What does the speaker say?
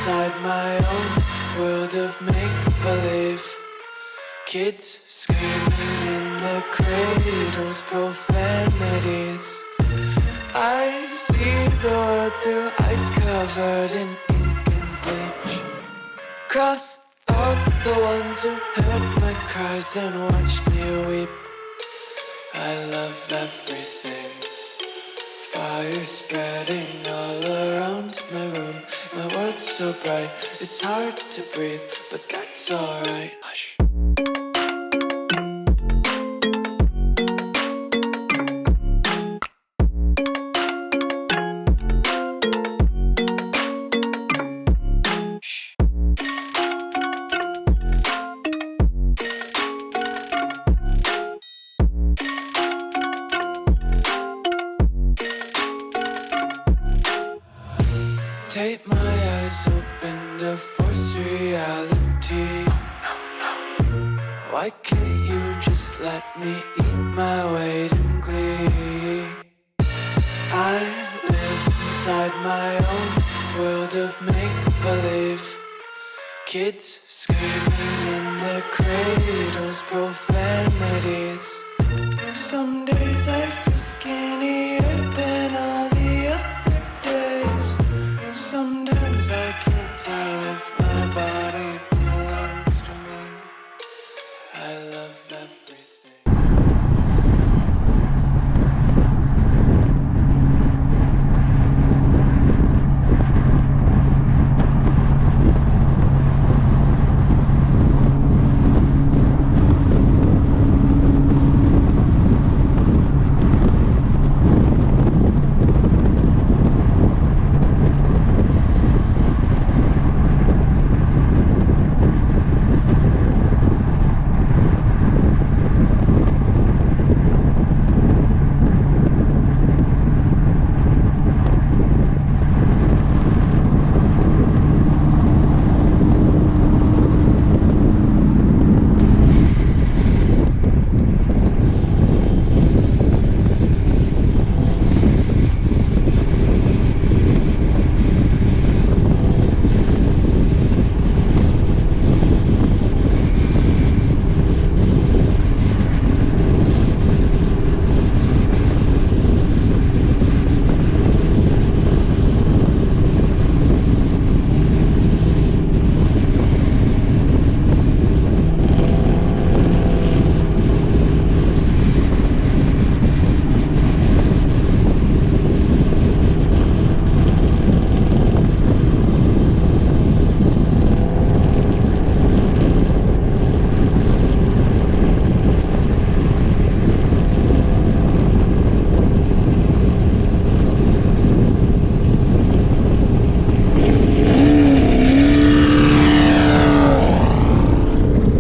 inside my own world of make-believe. Kids screaming in the cradles, profanities. I see the world through ice covered in ink and bleach. Cross out the ones who heard my cries and watched me weep. I love everything. Fire spreading all around my room. My world's so bright, it's hard to breathe, but that's alright. Hush. Take my eyes open to force reality. Why can't you just let me eat my weight in glee? I live inside my own world of make-believe. Kids screaming in their cradles, profanities. Some days I feel